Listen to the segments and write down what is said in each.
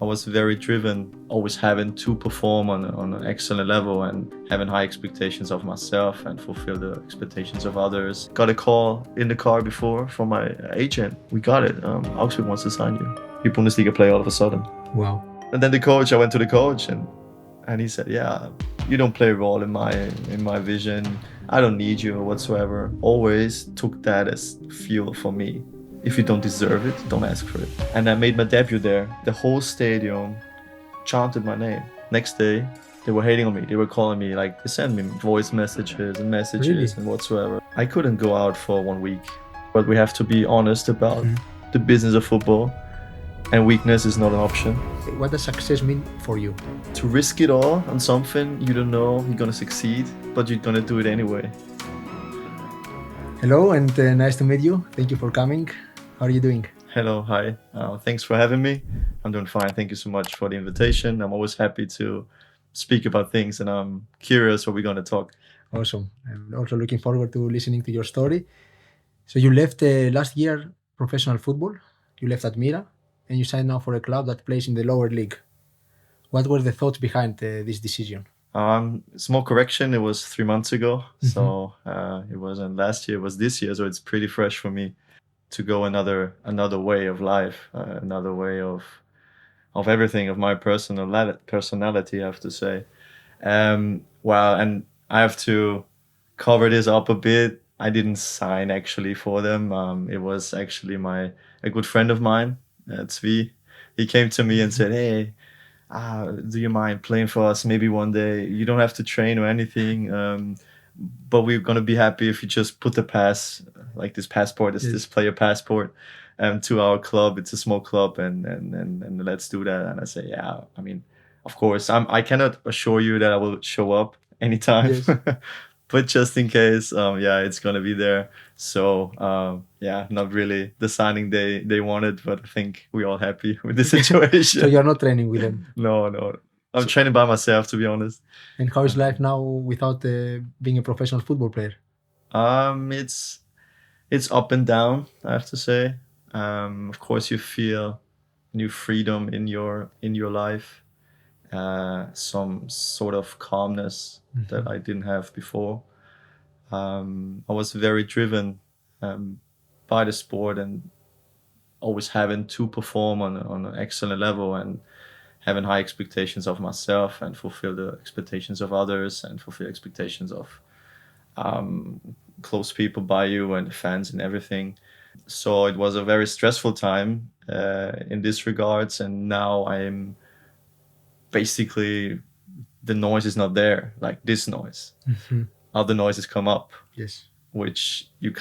was very driven, always having to perform on an excellent level and having high expectations of myself and fulfill the expectations of others. Got a call in the car before from my agent. We got it. Augsburg wants to sign you. You're Bundesliga player all of a sudden. Wow. And then I went to the coach and he said, yeah, you don't play a role in my vision. I don't need you whatsoever. Always took that as fuel for me. If you don't deserve it, don't ask for it. And I made my debut there. The whole stadium chanted my name. Next day, they were hating on me. They were calling me, like, they sent me voice messages Really? and whatsoever. I couldn't go out for 1 week. But we have to be honest about the business of football. And weakness is not an option. What does success mean for you? To risk it all on something you don't know you're gonna succeed, but you're gonna do it anyway. Hello, and nice to meet you. Thank you for coming. How are you doing? Hello, hi. Thanks for having me. I'm doing fine. Thank you so much for the invitation. I'm always happy to speak about things, and I'm curious what we're going to talk. Awesome. I'm also looking forward to listening to your story. So you left last year professional football. You left Admira, and you signed now for a club that plays in the lower league. What were the thoughts behind this decision? Small correction. It was 3 months ago. So it wasn't last year, it was this year. So it's pretty fresh for me to go another way of life, another way of everything, of my personality, I have to say. Well, and I have to cover this up a bit. I didn't sign actually for them. It was actually a good friend of mine, Zvi. He came to me and said, hey, do you mind playing for us maybe one day? You don't have to train or anything, but we're going to be happy if you just put the pass, like this passport, this player passport, to our club. It's a small club, and let's do that. And I say, yeah, I mean, of course, I cannot assure you that I will show up anytime, Yes. but just in case, yeah, it's going to be there. So, yeah, not really the signing they wanted, but I think we're all happy with the situation. So you're not training with them? No. I'm training by myself, to be honest. And how is life now without being a professional football player? It's up and down, I have to say. Of course, you feel new freedom in your life, some sort of calmness that I didn't have before. I was very driven by the sport and always having to perform on an excellent level and having high expectations of myself and fulfill the expectations of others and fulfill expectations of close people by you and fans and everything. So it was a very stressful time in this regards, and now I'm basically, the noise is not there, like this noise. Other noises come up, Yes. which you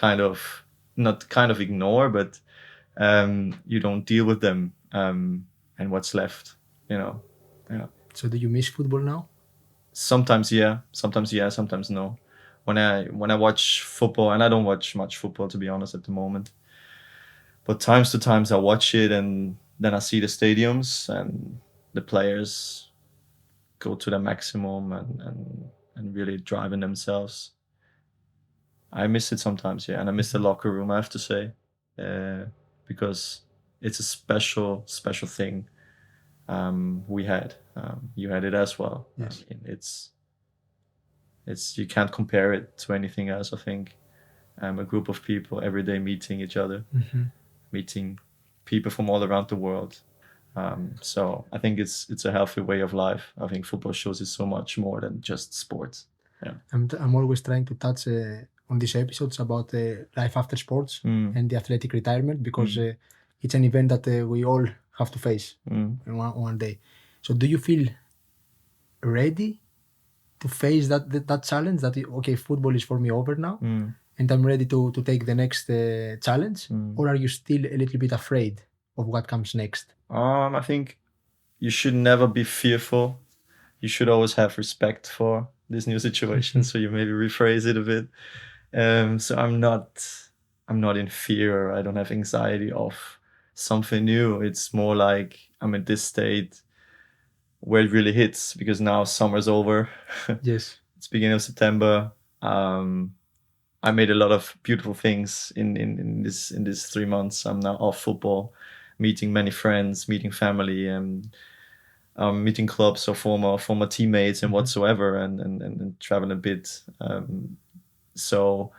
not ignore, but you don't deal with them, and what's left, Yeah. So do you miss football now? Sometimes sometimes no. When I watch football, and I don't watch much football, to be honest, at the moment, but times I watch it, and then I see the stadiums and the players go to the maximum and really driving themselves. I miss it sometimes, yeah, and I miss the locker room, I have to say, because it's a special thing. We had, you had it as well. Yes. I mean, it's you can't compare it to anything else. I think a group of people every day meeting each other, meeting people from all around the world. So I think it's a healthy way of life. I think football shows you so much more than just sports. Yeah. I'm always trying to touch on these episodes about life after sports and the athletic retirement, because it's an event that we all have to face one day. So do you feel ready to face that challenge, that okay, football is for me over now and I'm ready to take the next challenge? Or are you still a little bit afraid of what comes next? I think you should never be fearful. You should always have respect for this new situation. So you maybe rephrase it a bit. So I'm not in fear. I don't have anxiety of something new. It's more like I'm in this state where it really hits, because now summer's over. Yes. It's beginning of September. I made a lot of beautiful things in this 3 months. I'm now off football, meeting many friends, meeting family, and meeting clubs or former teammates and whatsoever, and travel a bit. So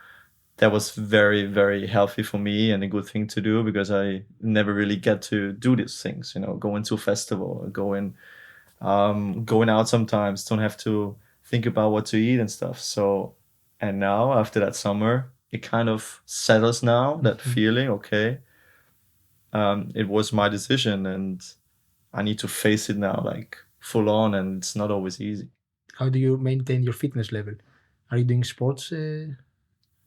that was very, very healthy for me and a good thing to do, because I never really get to do these things, going to a festival, going out sometimes, don't have to think about what to eat and stuff. So, and now after that summer, it kind of settles now, that feeling, okay, it was my decision and I need to face it now, like full on, and it's not always easy. How do you maintain your fitness level? Are you doing sports?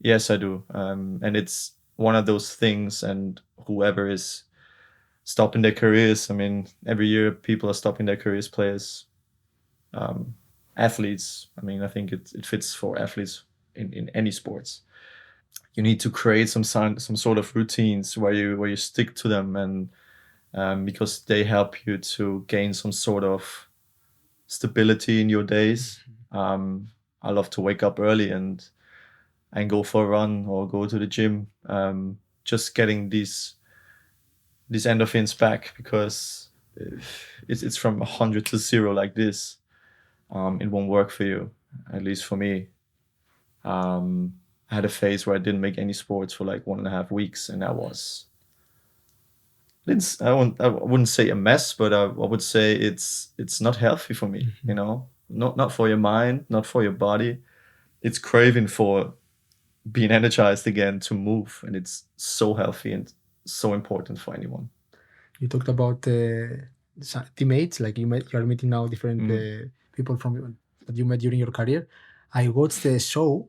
Yes, I do. And it's one of those things, and whoever is stopping their careers, I mean, every year people are stopping their careers, players, athletes. I mean, I think it fits for athletes in any sports. You need to create some sort of routines where you stick to them, and because they help you to gain some sort of stability in your days. I love to wake up early and go for a run or go to the gym. Just getting these endorphins back, because it's from 100 to 0 like this. It won't work for you, at least for me. I had a phase where I didn't make any sports for like 1.5 weeks, and that was, I wouldn't say a mess, but I would say it's not healthy for me. Not for your mind, not for your body. It's craving for being energized again to move, and it's so healthy and so important for anyone. You talked about teammates, like you are meeting now different people that you met during your career. I watched a show.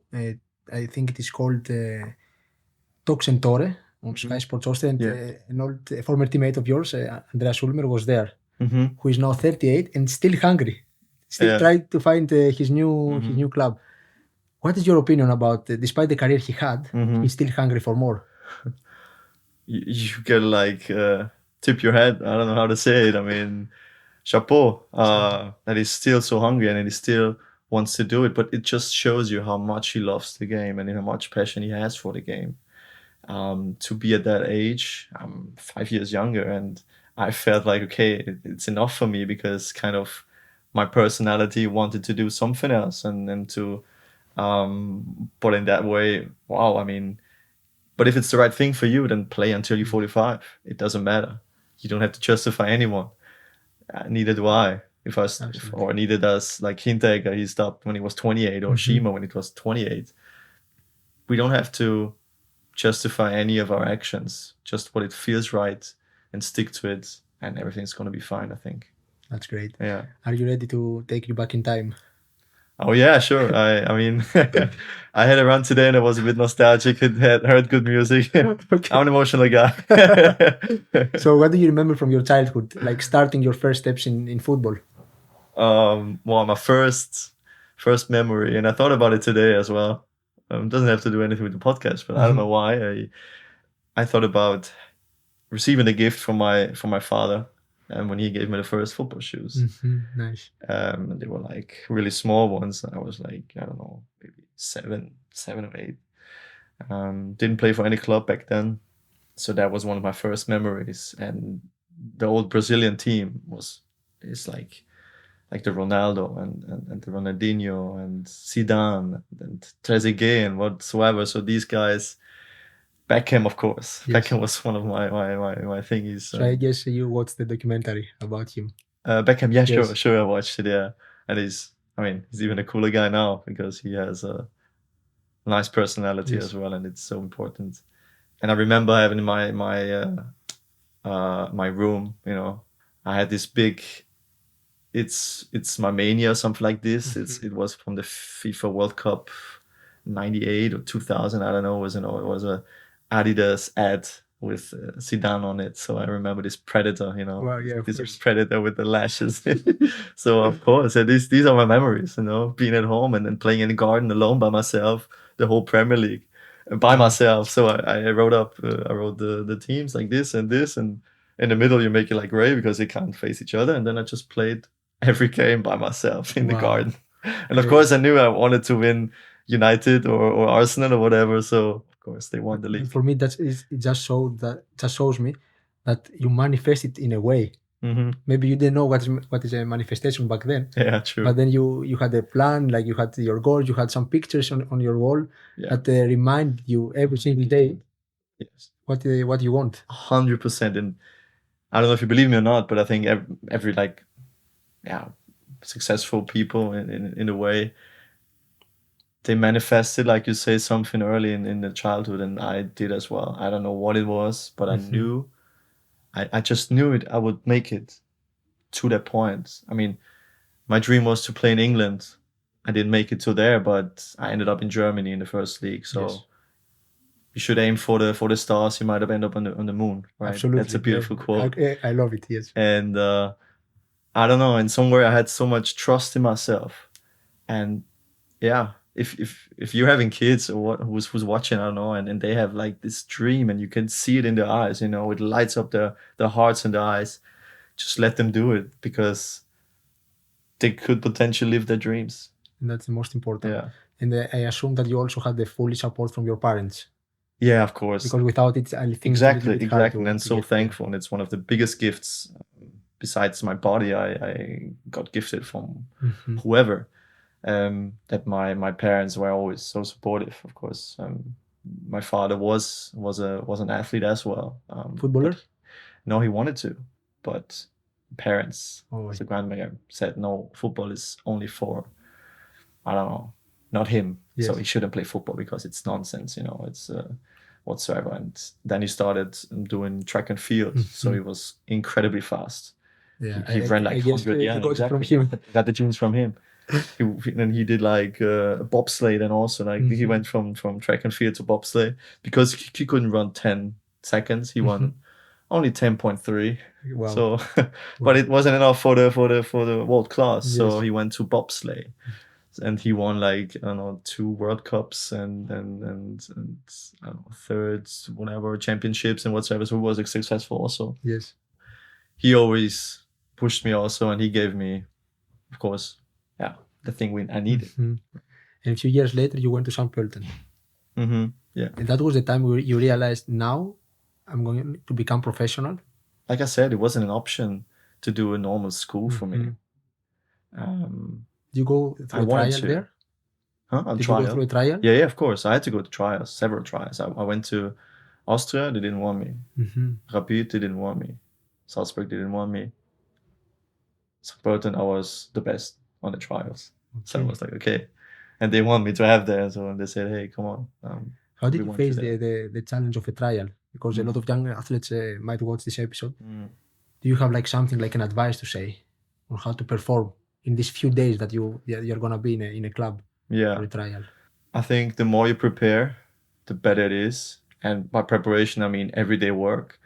I think it is called Talks and Tore on Sky Sports Austria, and a former teammate of yours, Andreas Ulmer, was there, who is now 38 and still hungry, still trying to find his new club. What is your opinion about, despite the career he had, he's still hungry for more? You gotta like tip your head. I don't know how to say it. I mean, chapeau, that he's still so hungry and he still wants to do it. But it just shows you how much he loves the game and how much passion he has for the game. To be at that age, I'm 5 years younger, and I felt like, okay, it's enough for me, because kind of my personality wanted to do something else, and to, but in that way, wow, I mean, but if it's the right thing for you, then play until you're 45. It doesn't matter. You don't have to justify anyone. Neither do I. Or neither does like Hinteregger. He stopped when he was 28, or Shima when he was 28. We don't have to justify any of our actions. Just what it feels right, and stick to it, and everything's going to be fine, I think. That's great. Yeah. Are you ready to take you back in time? Oh yeah, sure. I mean, I had a run today and it was a bit nostalgic. It had heard good music. Okay. I'm an emotional guy. So what do you remember from your childhood, like starting your first steps in football? Well, my first memory, and I thought about it today as well. It doesn't have to do anything with the podcast, but I don't know why. I thought about receiving a gift from my father, and when he gave me the first football shoes. Nice. And they were like really small ones. I was like, I don't know, maybe seven or 8. Didn't play for any club back then, so that was one of my first memories. And the old Brazilian team is like the Ronaldo and the Ronaldinho and Zidane and Trezeguet and whatsoever. So these guys, Beckham, of course. Yes. Beckham was one of my thingies. So I guess you watched the documentary about him. Beckham, yeah, yes. Sure, I watched it, yeah. And he's even a cooler guy now, because he has a nice personality as well, and it's so important. And I remember having in my room, I had this big, it's my Mania or something like this. It was from the FIFA World Cup 98 or 2000, I don't know. It was a Adidas ad with Zidane on it. So I remember this Predator, Wow, yeah, this Predator with the lashes. So of course, these are my memories, being at home and then playing in the garden alone by myself, the whole Premier League by myself. So I wrote the teams like this, and in the middle you make it like gray because they can't face each other. And then I just played every game by myself in the garden. And of course I knew I wanted to win United or Arsenal or whatever. So of course they won the league. For me, it just shows me that you manifest it in a way. Maybe you didn't know what is a manifestation back then. Yeah, true. But then you had a plan, like you had your goals, you had some pictures on your wall that remind you every single day what you want. 100%. And I don't know if you believe me or not, but I think every like, successful people in a way, they manifested, like you say, something early in the childhood, and I did as well. I don't know what it was, but I knew, I just knew it. I would make it to that point. I mean, my dream was to play in England. I didn't make it to there, but I ended up in Germany in the first league. So you should aim for the stars. You might have ended up on the moon, right? Absolutely. That's a beautiful quote. I love it. Yes. And I don't know. In somewhere I had so much trust in myself, and if you're having kids or who's watching, I don't know, and they have like this dream and you can see it in their eyes, it lights up their hearts and their eyes. Just let them do it, because they could potentially live their dreams. And that's the most important. Yeah. And I assume that you also had the full support from your parents. Yeah, of course. Because without it, I think exactly. And I'm so thankful. And it's one of the biggest gifts. Besides my body, I got gifted from whoever. That my parents were always so supportive. Of course, my father was an athlete as well. Footballer? No, he wanted to, but parents, the grandmother said no. Football is only for, I don't know, not him. Yes. So he shouldn't play football because it's nonsense. It's whatsoever. And then he started doing track and field. So he was incredibly fast. Yeah, he ran like 100. Yeah, exactly. From him. Got the genes from him. He did like bobsleigh, and also like he went from track and field to bobsleigh because he couldn't run 10 seconds. He won only 10.3. Wow. So, but it wasn't enough for the world class. Yes. So he went to bobsleigh, and he won like, I don't know, 2 World Cups and I don't know, thirds, whatever, championships and whatsoever. So he was successful also. Yes. He always pushed me also, and he gave me, of course, the thing I needed. And a few years later, you went to St. Pölten. Yeah. And that was the time where you realized, now I'm going to become professional. Like I said, it wasn't an option to do a normal school for me. Did you go through a trial there? Huh? Did you go through a trial? Yeah, of course. I had to go to trials, several trials. I went to Austria, they didn't want me. Rapid, they didn't want me. Salzburg, they didn't want me. St. Pölten, I was the best on the trials. Okay. So I was like, okay. And they want me to have there. So they said, hey, come on. How did you face the challenge of a trial? Because a lot of young athletes might watch this episode. Do you have like something like an advice to say on how to perform in these few days that you're going to be in a club for a trial? I think the more you prepare, the better it is. And by preparation, I mean everyday work.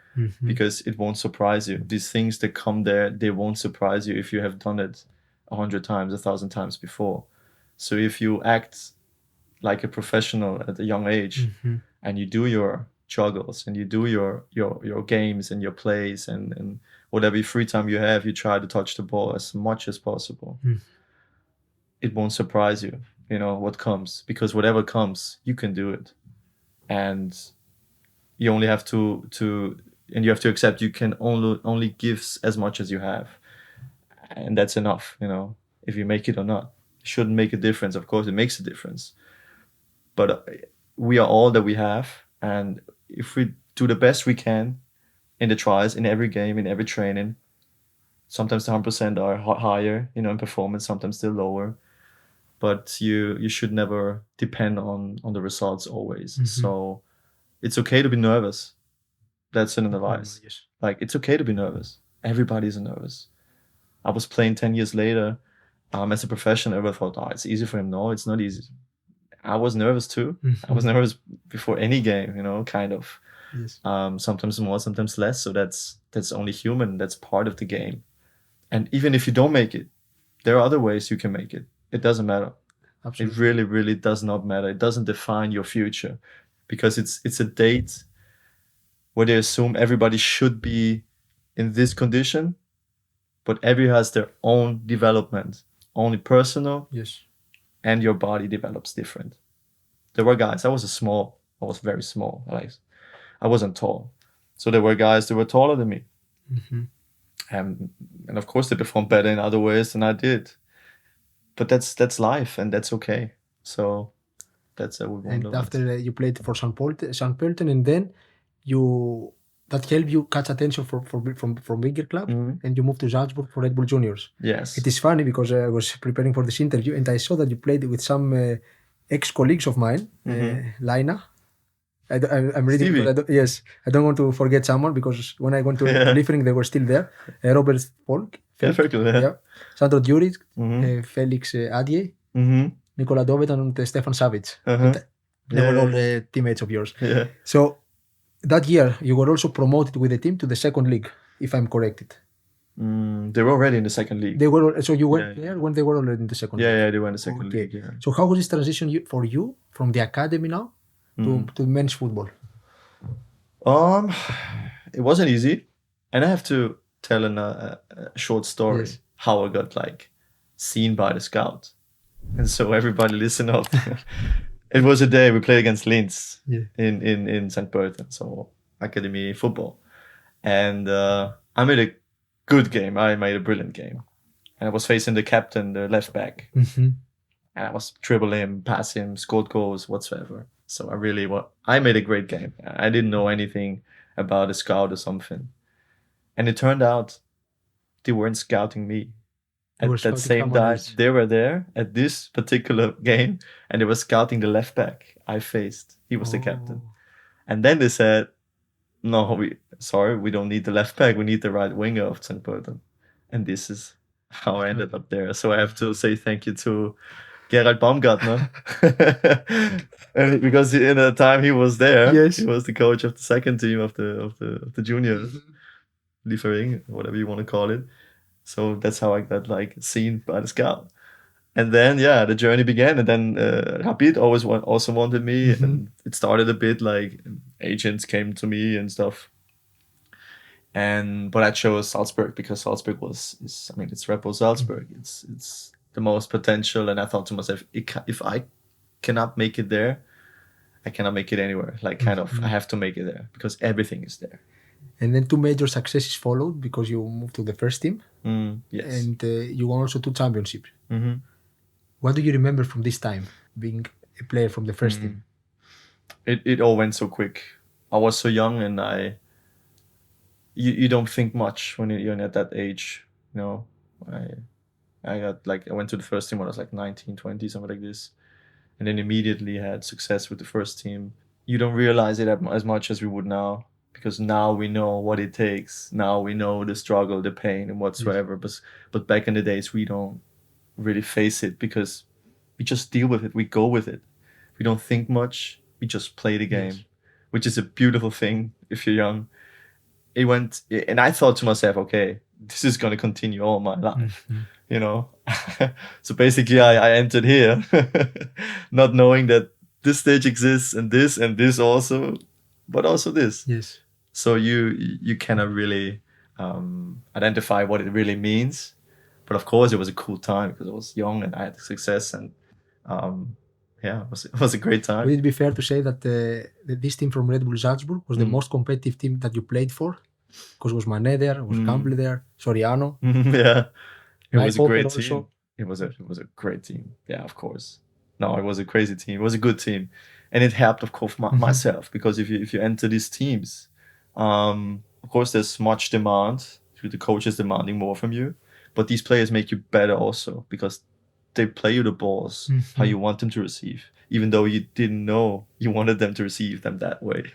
Because it won't surprise you. These things that come there, they won't surprise you if you have done it 100 times, 1,000 times before. So if you act like a professional at a young age, and you do your juggles and you do your games and your plays and whatever free time you have, you try to touch the ball as much as possible. It won't surprise you, what comes, because whatever comes, you can do it. And you only have and you have to accept you can only give as much as you have. And that's enough, if you make it or not. It shouldn't make a difference. Of course, it makes a difference. But we are all that we have. And if we do the best we can in the trials, in every game, in every training, sometimes the 100% are higher, in performance, sometimes they're lower. But you should never depend on the results always. So it's okay to be nervous. That's an advice. Yes. Like, it's okay to be nervous. Everybody's nervous. I was playing 10 years later as a professional. I thought, it's easy for him. No, it's not easy. I was nervous too. I was nervous before any game, kind of. Yes. Sometimes more, sometimes less. So that's only human. That's part of the game. And even if you don't make it, there are other ways you can make it. It doesn't matter. Absolutely. It really, really does not matter. It doesn't define your future, because it's a date where they assume everybody should be in this condition, but everyone has their own development, only personal. Yes. And your body develops different. There were guys, I was very small. Like, I wasn't tall. So there were guys that were taller than me. And of course they performed better in other ways than I did. But that's life, and that's okay. So that's what we And after you played for St. Pölten, and then that helped you catch attention from bigger clubs, and you moved to Salzburg for Red Bull Juniors. Yes. It is funny because I was preparing for this interview and I saw that you played with some ex-colleagues of mine, Laina. I'm reading. Yes, I don't want to forget someone because when I went to Liefering, they were still there. Robert Polk, Sandro Djuric, Felix Adje, Nikola Dovedan, and Stefan Savic. They were all teammates of yours. Yeah. So that year, you were also promoted with the team to the second league, if I'm corrected. They were already in the second league. They were. So you went there when they were already in the second league. Yeah, they were in the second league. Yeah. So how was this transition for you from the academy now to men's football? It wasn't easy, and I have to tell a short story how I got seen by the scout. And so everybody listen up. It was a day we played against Linz in St. Pölten, so academy football. And I made a good game. I made a brilliant game. And I was facing the captain, the left back. And I was dribbling him, passing him, scored goals, whatsoever. So I made a great game. I didn't know anything about a scout or something. And it turned out they weren't scouting me. At that same time, they were there at this particular game, and they were scouting the left back I faced. He was the captain. And then they said, no, we don't need the left back. We need the right winger of St. Pölten. And this is how I ended up there. So I have to say thank you to Gerald Baumgartner. Because in the time he was there, he was the coach of the second team of the juniors, Liefering, whatever you want to call it. So that's how I got seen by the scout. And then the journey began. And then Rapid also wanted me, and it started a bit agents came to me and stuff. But I chose Salzburg because Salzburg it's RB Salzburg. It's the most potential, and I thought to myself, if I cannot make it there, I cannot make it anywhere. I have to make it there because everything is there. And then 2 major successes followed because you moved to the first team. Yes. And you won also 2 championships. What do you remember from this time, being a player from the first team? It all went so quick. I was so young, and you don't think much when you're at that age. I went to the first team when I was 19, 20, something like this. And then immediately had success with the first team. You don't realize it as much as we would now. Because now we know what it takes. Now we know the struggle, the pain, and whatsoever. But back in the days, we don't really face it because we just deal with it. We go with it. We don't think much. We just play the game, which is a beautiful thing if you're young. And I thought to myself, okay, this is going to continue all my life, So basically, I entered here, not knowing that this stage exists and this also, but also this. Yes. So you cannot really identify what it really means. But of course, it was a cool time because I was young and I had success. And it was a great time. Would it be fair to say that this team from Red Bull Salzburg was the most competitive team that you played for? Because was Mané there, was Campbell there, Soriano. It was a great team. It was a great team. Yeah, of course. No, it was a crazy team. It was a good team. And it helped, of course, myself. Because if you enter these teams, of course, there's much demand. The coach is demanding more from you. But these players make you better also because they play you the balls how you want them to receive, even though you didn't know you wanted them to receive them that way.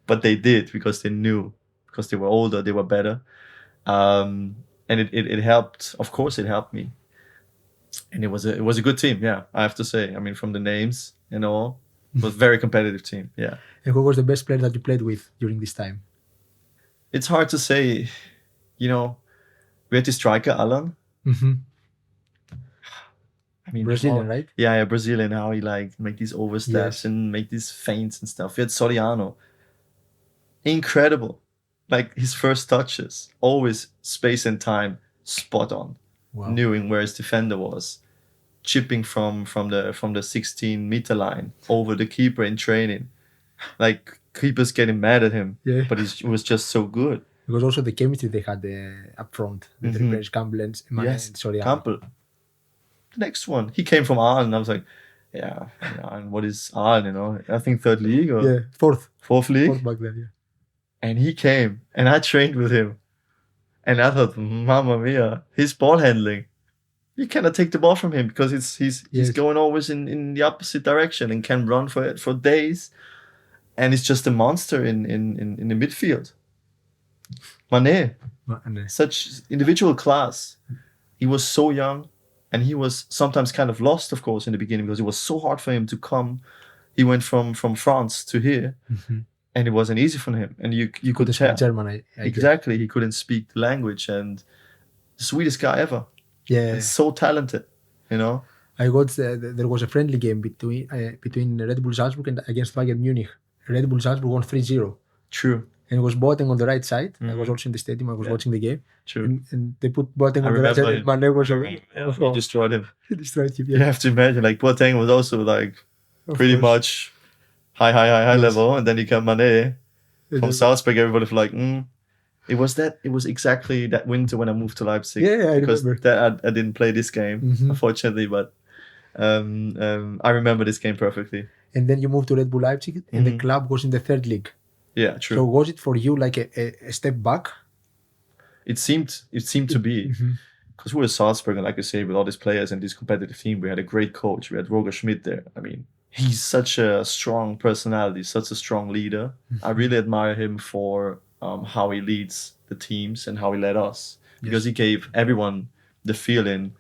But they did because they knew, because they were older, they were better. And it helped. Of course, it helped me. And it was a good team, yeah, I have to say. I mean, from the names and all, it was a very competitive team, yeah. And who was the best player that you played with during this time? It's hard to say. We had the striker, Alan. I mean, Brazilian, right? Yeah, Brazilian. How he make these oversteps and make these feints and stuff. We had Soriano. Incredible. His first touches, always space and time, spot on. Wow. Knowing where his defender was, chipping from the 16-meter line over the keeper in training. Keepers getting mad at him, but he was just so good. Because also the chemistry they had up front, the three players, Campbell and Soriano. Campbell. The next one, he came from Aalen. I was like, yeah, and what is Aalen? You know, I think third league or fourth league. Fourth back then, yeah. And he came, and I trained with him, and I thought, Mamma mia, his ball handling. You cannot take the ball from him because he's going always in the opposite direction and can run for days, and he's just a monster in the midfield. Mané, such individual class. He was so young, and he was sometimes kind of lost, of course, in the beginning because it was so hard for him to come. He went from France to here, and it wasn't easy for him. And you could tell. German, exactly, he couldn't speak the language, and the sweetest guy ever. Yeah, so talented, you know. I got there was a friendly game between Red Bull Salzburg and against Bayern Munich. Red Bull Salzburg won 3-0. True. And it was Boateng on the right side. I was also in the stadium. I was watching the game. True. And they put Boateng on the right side. Mané was he destroyed him. He destroyed him. Yeah. You have to imagine, like Boateng was also like pretty much high level, and then you come Mané from Salzburg. Everybody was like, It was exactly that winter when I moved to Leipzig. Yeah, I because remember. I didn't play this game, unfortunately, but I remember this game perfectly. And then you moved to Red Bull Leipzig, and the club was in the third league. Yeah, true. So was it for you like a step back? It seemed to be, because we were Salzburg, and like I say, with all these players and this competitive team, we had a great coach. We had Roger Schmidt there. I mean, he's such a strong personality, such a strong leader. I really admire him for how he leads the teams and how he led us, because he gave everyone the feeling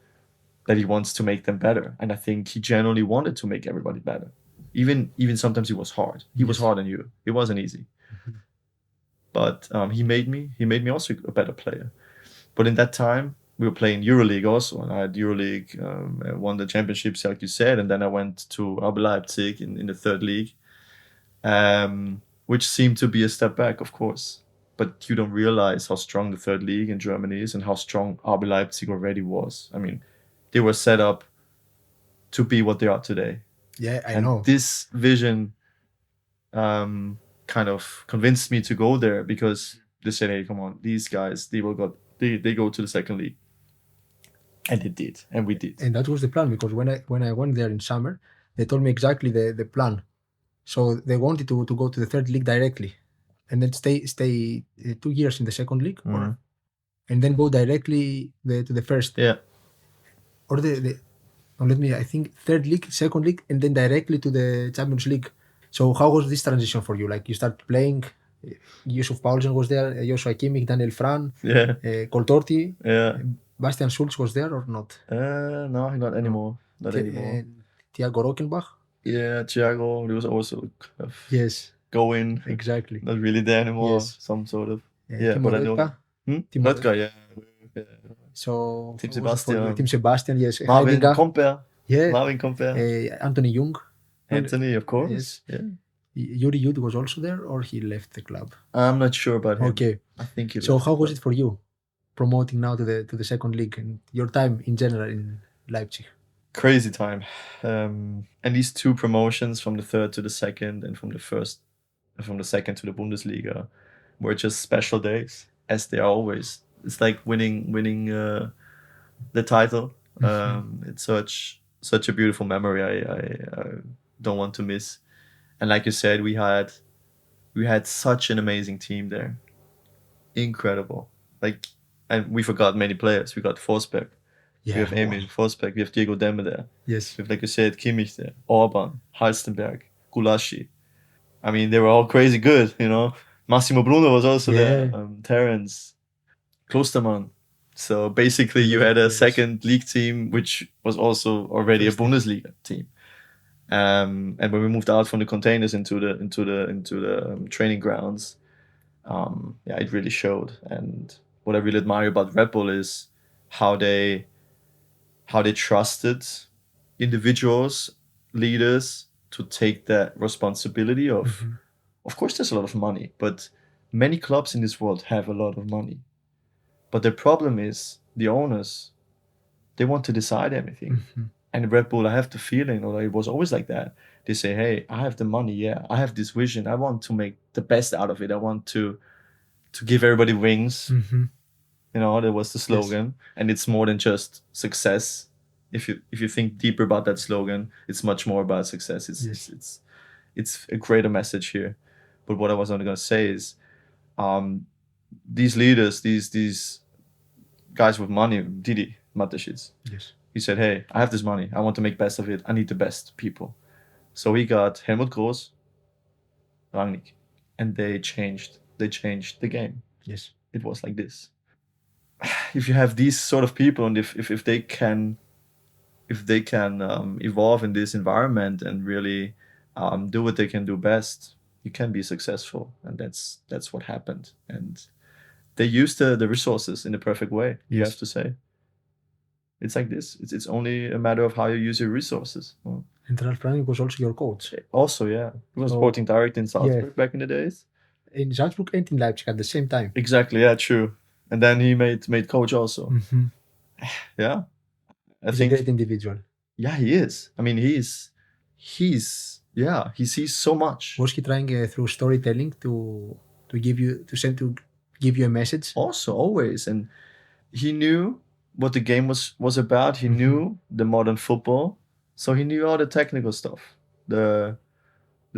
that he wants to make them better, and I think he genuinely wanted to make everybody better. Even sometimes it was hard. He was hard on you. It wasn't easy, but he made me also a better player. But in that time, we were playing EuroLeague also, and I had EuroLeague, won the championships like you said, and then I went to RB Leipzig in the third league, which seemed to be a step back, of course. But you don't realize how strong the third league in Germany is and how strong RB Leipzig already was. I mean, they were set up to be what they are today. Yeah, I know. This vision kind of convinced me to go there, because they said, hey, come on, these guys, they go to the second league. And they did, and we did. And that was the plan, because when I went there in summer, they told me exactly the plan. So they wanted to go to the third league directly, and then stay 2 years in the second league, and then go directly to the first. Yeah. Or I think third league, second league, and then directly to the Champions League. So how was this transition for you? Like, you started playing, Yusuf Paulsen was there, Joshua Kimmich, Daniel Fran, Coltorti, Bastian Schulz was there or not? No, not anymore. Not anymore. Thiago Rockenbach? Yeah, Thiago, he was also going. Exactly. Not really there anymore. Some sort of. But I know. That guy, yeah. So Tim Sebastian, yes. Marvin Comper. Yeah. Marvin Comper. Anthony Jung. Anthony, of course. Yes. Yeah. Yuri Yud was also there, or he left the club? I'm not sure about him. Okay. I think he left. So how was it for you, promoting now to the second league, and your time in general in Leipzig? Crazy time. And these two promotions, from the third to the second, and from the second to the Bundesliga, were just special days, as they are always. It's like winning the title. It's such a beautiful memory. I don't want to miss. And like you said, we had such an amazing team there. Incredible. Like, and we forgot many players. We got Forsberg. Yeah, we have Emil Forsberg. We have Diego Demme there. Yes. We have, like you said, Kimmich there. Orban, Halstenberg, Gulaschi. I mean, they were all crazy good, you know. Massimo Bruno was also there. Terence, Klostermann. So basically, you had a second league team, which was also already a Bundesliga team. And when we moved out from the containers into the training grounds, it really showed. And what I really admire about Red Bull is how they trusted individuals, leaders, to take that responsibility of. Of course, there's a lot of money, but many clubs in this world have a lot of money. But the problem is the owners, they want to decide everything. And Red Bull, I have the feeling, or it was always like that. They say, hey, I have the money, I have this vision. I want to make the best out of it. I want to to give everybody wings. Mm-hmm. You know, that was the slogan. Yes. And it's more than just success. If you think deeper about that slogan, it's much more about success. It's a greater message here. But what I was only going to say is, these leaders, these guys with money, Didi Mateschitz. Yes. He said, hey, I have this money. I want to make best of it. I need the best people. So he got Helmut Groß, Rangnick, and they changed the game. Yes. It was like this. If you have these sort of people, and if they can evolve in this environment and really do what they can do best, you can be successful. And that's what happened. And they used the resources in the perfect way. You have to say. It's like this. It's only a matter of how you use your resources. And Ralf Rangnick was also your coach. Also, yeah. He was sporting director in Salzburg back in the days. In Salzburg and in Leipzig at the same time. Exactly, yeah, true. And then he made coach also. Mm-hmm. Yeah. He's a great individual. Yeah, he is. I mean, he sees so much. Was he trying through storytelling to give you a message? Also, always. And he knew what the game was about. He knew the modern football. So he knew all the technical stuff. The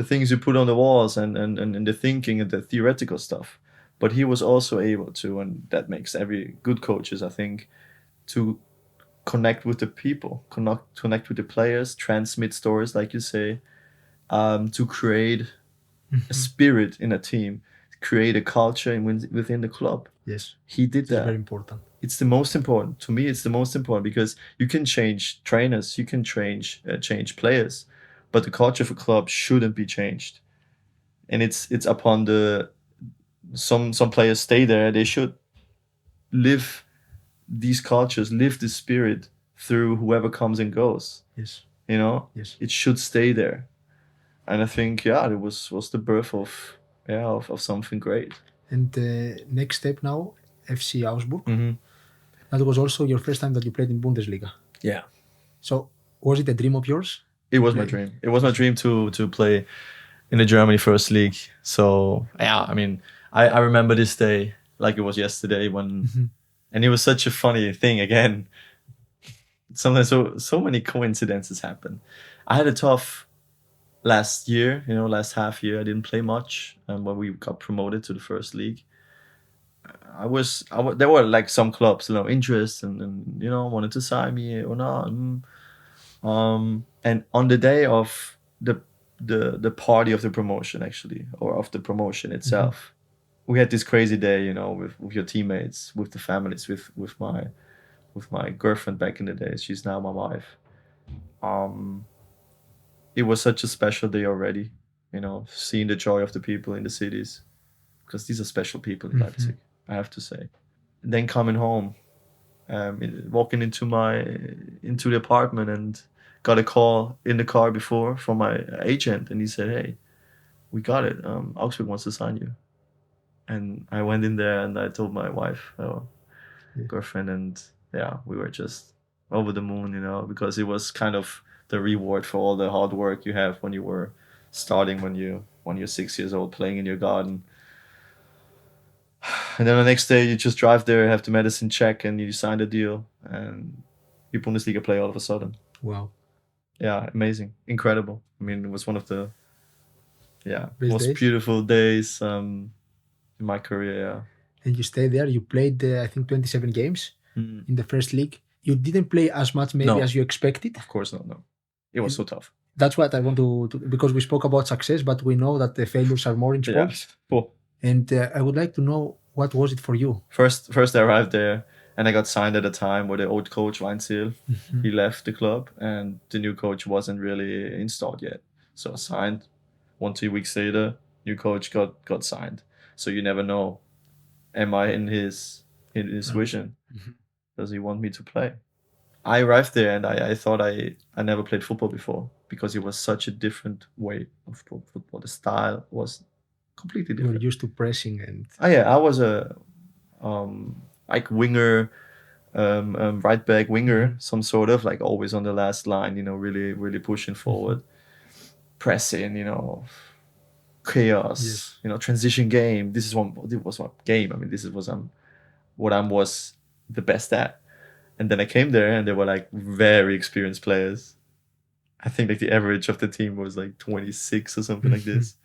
things you put on the walls and the thinking and the theoretical stuff. But he was also able to, and that makes every good coaches, I think, to connect with the people, connect with the players, transmit stories, like you say, to create a spirit in a team, create a culture within the club. Yes. He did that. It's very important. It's the most important. To me, it's the most important because you can change trainers, you can change players, but the culture of a club shouldn't be changed. And it's upon some players stay there. They should live these cultures, live the spirit through whoever comes and goes. Yes. You know? Yes. It should stay there. And I think, it was the birth of something great. And the next step now, FC Augsburg. Mm-hmm. That was also your first time that you played in Bundesliga. Yeah. So was it a dream of yours? It was my dream. It was my dream to play in the Germany First League. So I mean, I remember this day like it was yesterday when, and it was such a funny thing again. Sometimes so many coincidences happen. I had a tough last year, last half year. I didn't play much, and when we got promoted to the First League, there were like some clubs, interest and wanted to sign me or not. And on the day of the party of the promotion, actually, or of the promotion itself, we had this crazy day, with your teammates, with the families, with my girlfriend back in the day. She's now my wife. It was such a special day already, seeing the joy of the people in the cities, because these are special people in Leipzig, I have to say. And then coming home, walking into the apartment, and got a call in the car before from my agent, and he said, "Hey, we got it. Augsburg wants to sign you." And I went in there and I told my wife, girlfriend, and we were just over the moon, because it was kind of the reward for all the hard work you have when you were starting when you're 6 years old, playing in your garden. And then the next day you just drive there, have the medicine check, and you sign the deal, and you Bundesliga play all of a sudden. Wow. Yeah, amazing, incredible. I mean, it was one of the most days? beautiful days in my career. Yeah. And you stayed there. You played, I think, 27 games in the First League. You didn't play as much maybe as you expected. Of course not. No, it was so tough. That's what I want to because we spoke about success, but we know that the failures are more in sports. Cool. And I would like to know, what was it for you? First I arrived there, and I got signed at a time where the old coach Weinziel, he left the club, and the new coach wasn't really installed yet. So I signed. 1-2 weeks later, new coach got signed. So you never know, am I in his vision? Does he want me to play? I arrived there, and I thought I never played football before, because it was such a different way of football. The style was completely different. You were used to pressing and... I was a like winger, right back winger, some sort of, like always on the last line, really, really pushing forward, pressing, chaos, Yes. transition game. This was my game. I mean, this was what I was the best at. And then I came there, and they were like very experienced players. I think like the average of the team was like 26 or something like this.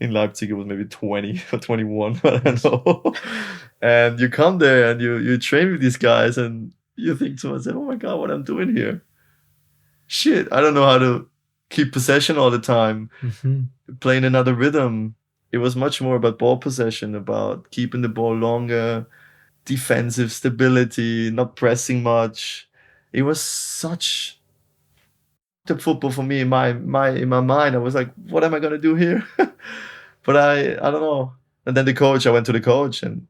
In Leipzig, it was maybe 20 or 21. I don't know. And you come there and you train with these guys, and you think to myself, oh my God, what I'm doing here? Shit, I don't know how to keep possession all the time, playing another rhythm. It was much more about ball possession, about keeping the ball longer, defensive stability, not pressing much. It was such the football for me in my mind. I was like, what am I gonna do here? But I don't know. And then I went to the coach, and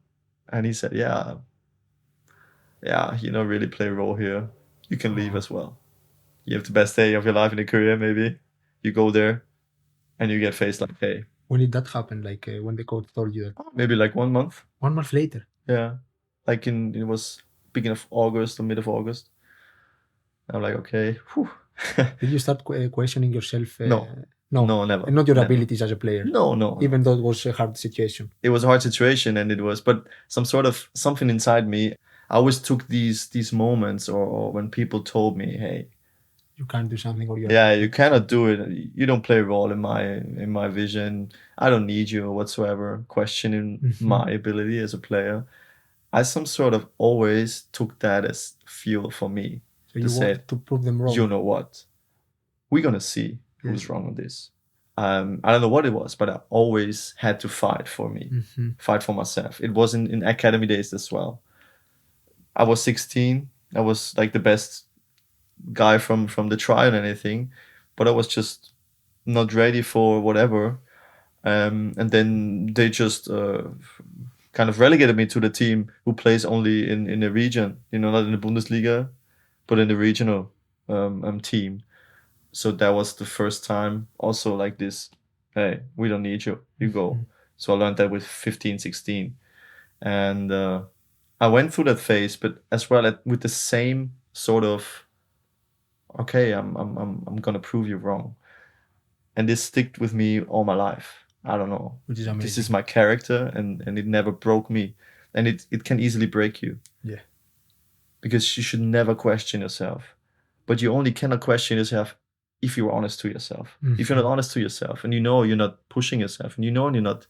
he said, yeah, really play a role here. You can leave as well. You have the best day of your life in a career, maybe. You go there and you get faced like, hey. When did that happen? Like when the coach told you that? Maybe like 1 month. 1 month later? Yeah. Like it was beginning of August or mid of August. I'm like, okay. Whew. Did you start questioning yourself? No, never. And not your never. abilities as a player? No. Even though it was a hard situation? It was a hard situation, but something inside me, I always took these moments or when people told me, hey, you can't do something, or you cannot do it. You don't play a role in my vision. I don't need you whatsoever. Questioning my ability as a player. I always took that as fuel for me. So you wanted to prove them wrong. You know what? We're gonna see who's wrong on this. I don't know what it was, but I always had to fight for me, fight for myself. It was in academy days as well. I was 16. I was like the best guy from the trial and anything, but I was just not ready for whatever. And then they just kind of relegated me to the team who plays only in the region, not in the Bundesliga, but in the regional team. So that was the first time also like this, hey, we don't need you, you go. So I learned that with 15, 16. And I went through that phase, but as well with the same sort of, okay, I'm gonna prove you wrong. And this stuck with me all my life. I don't know. Which is amazing. This is my character, and it never broke me. And it can easily break you. Yeah. Because you should never question yourself. But you only cannot question yourself if you're honest to yourself. If you're not honest to yourself, and you're not pushing yourself, and you're not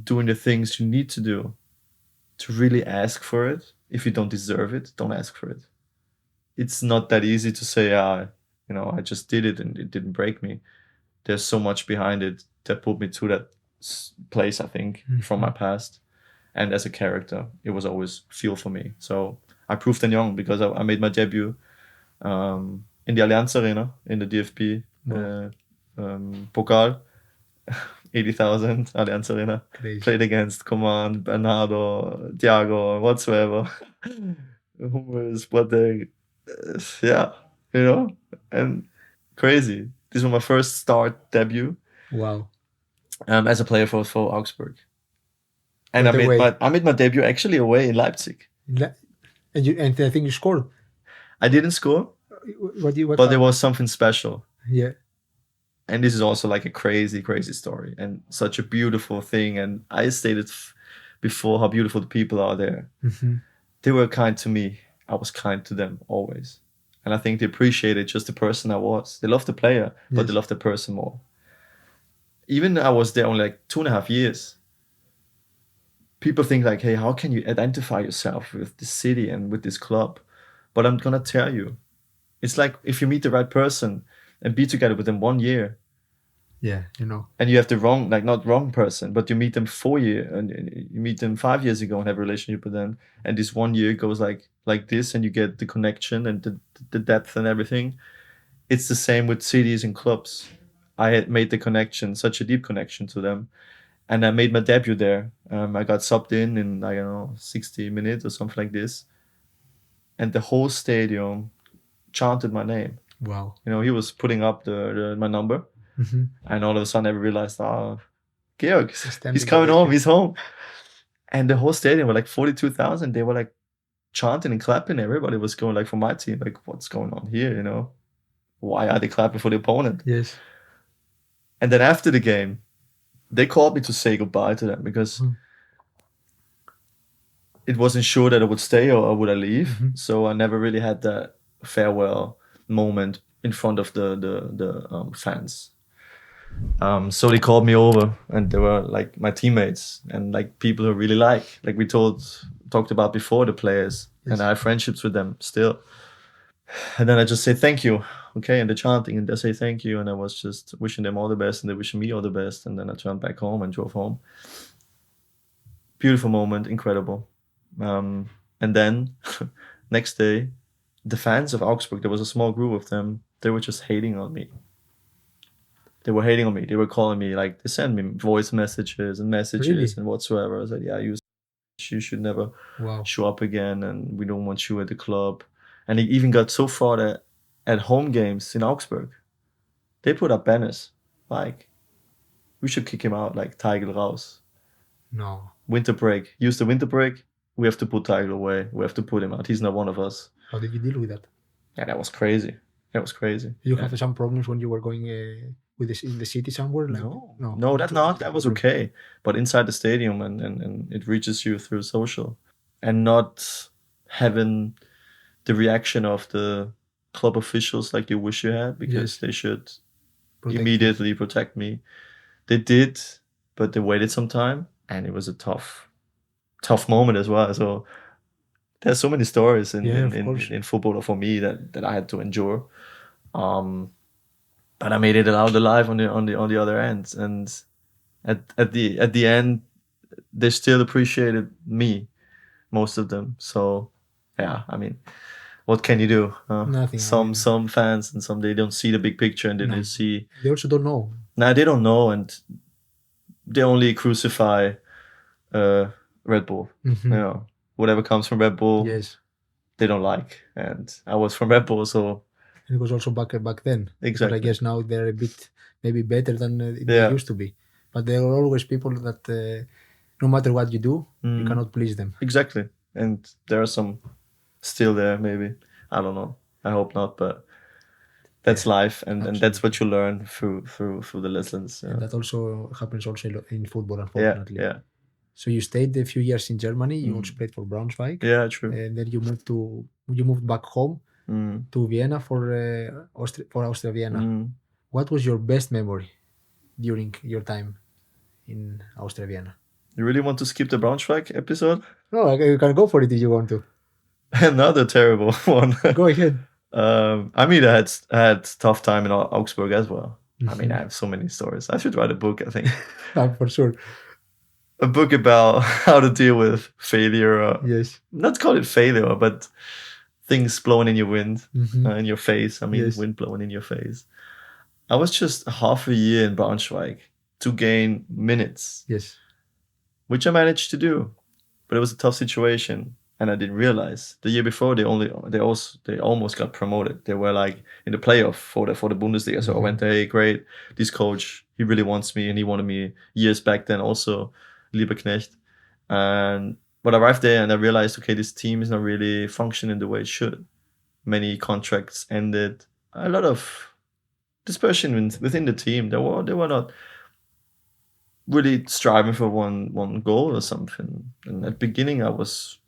doing the things you need to do to really ask for it. If you don't deserve it, don't ask for it. It's not that easy to say, I just did it and it didn't break me. There's so much behind it that put me to that place, I think, from my past. And as a character, it was always fuel for me. So I proved them young because I made my debut in the Allianz Arena, in the DFB Pokal. 80,000 Allianz Arena. Crazy. Played against Coman, Bernardo, Thiago, whatsoever. Hummels, Boateng. And crazy. This was my first start debut. Wow. As a player for Augsburg. And I made my debut actually away in Leipzig. And I think you scored. I didn't score, but there was something special. Yeah. And this is also like a crazy, crazy story and such a beautiful thing. And I stated before how beautiful the people are there. They were kind to me. I was kind to them always. And I think they appreciated just the person I was. They loved the player, but they loved the person more. Even I was there only like 2.5 years. People think like, hey, how can you identify yourself with this city and with this club? But I'm going to tell you, it's like if you meet the right person and be together with them 1 year. Yeah, And you have the not wrong person, but you meet them 4 years and you meet them 5 years ago and have a relationship with them. And this 1 year goes like this, and you get the connection and the depth and everything. It's the same with cities and clubs. I had made the connection, such a deep connection to them. And I made my debut there. I got subbed in 60 minutes or something like this. And the whole stadium chanted my name. Wow. He was putting up my number. And all of a sudden I realized, Georg, he's coming home, he's home. And the whole stadium were like 42,000. They were like chanting and clapping. Everybody was going like for my team, like what's going on here, Why are they clapping for the opponent? Yes. And then after the game, they called me to say goodbye to them because it wasn't sure that I would stay or would I leave. So I never really had that farewell moment in front of the fans. So they called me over, and they were like my teammates and like people who really like we talked about before, the players, and I have friendships with them still. And then I just say thank you, okay, and the chanting, and they say thank you, and I was just wishing them all the best, and they wishing me all the best, and then I turned back home and drove home. Beautiful moment, incredible. And then next day, the fans of Augsburg, there was a small group of them, they were just hating on me. They were hating on me. They were calling me, like, they sent me voice messages and messages and whatsoever. I said, yeah, you should never show up again, and we don't want you at the club. And it even got so far that at home games in Augsburg, they put up banners like, we should kick him out, like Teigl raus. No. Winter break. Use the winter break. We have to put Teigl away. We have to put him out. He's not one of us. How did you deal with that? Yeah, that was crazy. That was crazy. Did you have some problems when you were going with this in the city somewhere? Like, no, that was okay. But inside the stadium, and it reaches you through social, and not having the reaction of the club officials like you wish you had, because they should immediately protect me. They did, but they waited some time, and it was a tough moment as well. So there's so many stories in football for me that I had to endure. But I made it out alive on the other end, and at the end, they still appreciated me, most of them. So yeah, I mean, what can you do? Nothing. Some fans and some, they don't see the big picture, and then they see. They also don't know. No, they don't know, and they only crucify Red Bull. You know, whatever comes from Red Bull, they don't like. And I was from Red Bull, so. It was also back then. Exactly. But I guess now they're a bit maybe better than they used to be. But there are always people that no matter what you do, you cannot please them. Exactly. And there are some still there, maybe. I don't know. I hope not, but that's life, and that's what you learn through the lessons. And that also happens also in football, unfortunately. Yeah. So you stayed a few years in Germany. You also played for Braunschweig. Yeah, true. And then you moved back home to Vienna for Austria Vienna. What was your best memory during your time in Austria Vienna? You really want to skip the Braunschweig episode? No, you can go for it if you want to. Another terrible one. Go ahead. I mean, I had tough time in Augsburg as well. I mean, I have so many stories. I should write a book, I think. For sure. A book about how to deal with failure. Yes. Not call it failure, but things blowing in your wind, in your face. I mean, wind blowing in your face. I was just half a year in Braunschweig to gain minutes. Yes. Which I managed to do, but it was a tough situation, and I didn't realize. The year before, they almost got promoted. They were like in the playoff for the Bundesliga. So I went, hey, great, this coach, he really wants me, and he wanted me years back then also, Lieberknecht. But I arrived there and I realized, okay, this team is not really functioning the way it should. Many contracts ended. A lot of dispersion within the team. They were not really striving for one goal or something. And at the beginning, I was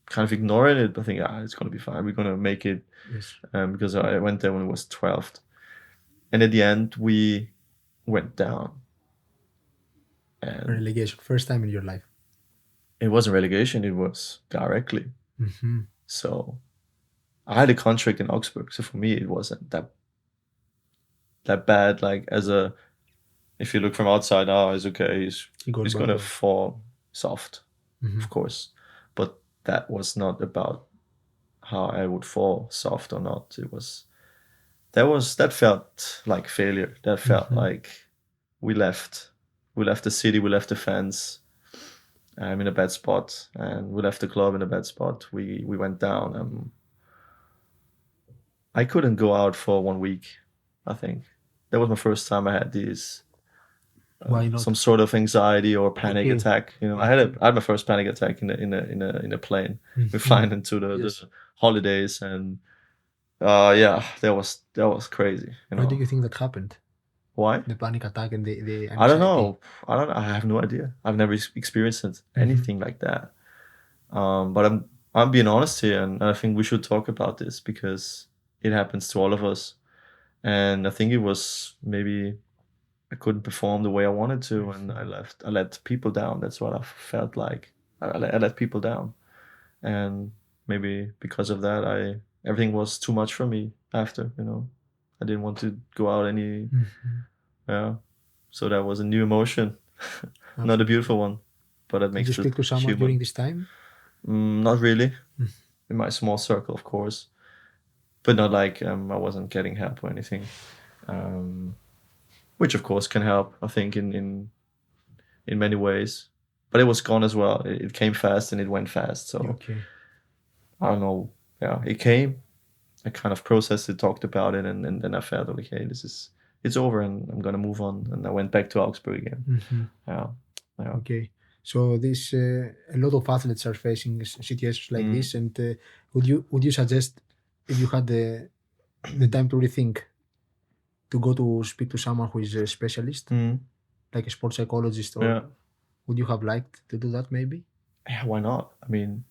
kind of ignoring it, but thinking, it's going to be fine. We're going to make it. Yes. Because I went there when it was 12th. And at the end, we went down. And relegation, first time in your life. It wasn't relegation, it was directly. So I had a contract in Augsburg. So for me, it wasn't that bad. Like, if you look from outside, it's okay. He's going to fall soft, of course. But that was not about how I would fall soft or not. That felt like failure. That felt like we left the city, we left the fans. I'm in a bad spot, and we left the club in a bad spot. We went down. I couldn't go out for 1 week, I think. That was my first time I had these some sort of anxiety or panic attack. You know, I had my first panic attack in a plane. We're flying into the holidays, and that was crazy. You know? Why do you think that happened? Why? The panic attack and the I don't anxiety. know. I have no idea. I've never experienced anything like that. But I'm being honest here, and I think we should talk about this because it happens to all of us. And I think it was maybe I couldn't perform the way I wanted to, and I let people down. That's what I felt like. I let people down, and maybe because of that, everything was too much for me after. I didn't want to go out any. Yeah, so that was a new emotion, not a beautiful one, but it Did makes you us speak to someone human. during this time? Not really, in my small circle, of course, but not like I wasn't getting help or anything, which of course can help. I think in many ways, but it was gone as well. It came fast and it went fast. So Okay. I don't know. Yeah, it came. I kind of processed it, talked about it, and then I felt okay. It's over, and I'm gonna move on. And I went back to Augsburg again. Yeah. Okay. So this a lot of athletes are facing situations like this, and would you suggest if you had the time to rethink to go to speak to someone who is a specialist, like a sports psychologist, or would you have liked to do that maybe? Yeah, why not? I mean,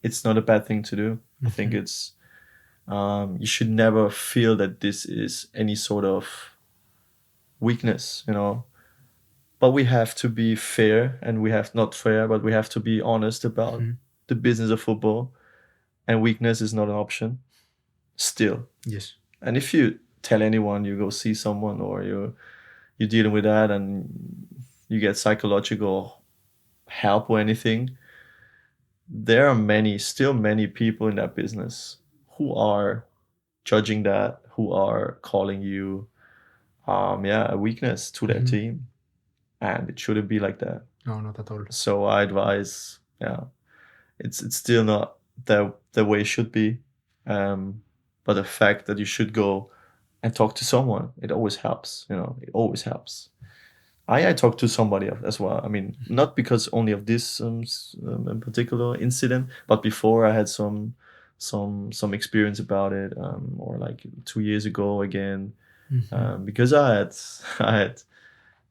it's not a bad thing to do. I think it's you should never feel that this is any sort of weakness, But we have to be fair, and we have not fair, but we have to be honest about the business of football. And weakness is not an option. Still. Yes. And if you tell anyone you go see someone or you're dealing with that and you get psychological help or anything, there are still many people in that business who are judging that, who are calling you a weakness to their team. And it shouldn't be like that. No, not at all. So I advise, it's still not the way it should be. But the fact that you should go and talk to someone, it always helps, it always helps. I talked to somebody as well. I mean, not because only of this in particular incident, but before I had some experience about it, or like 2 years ago again, because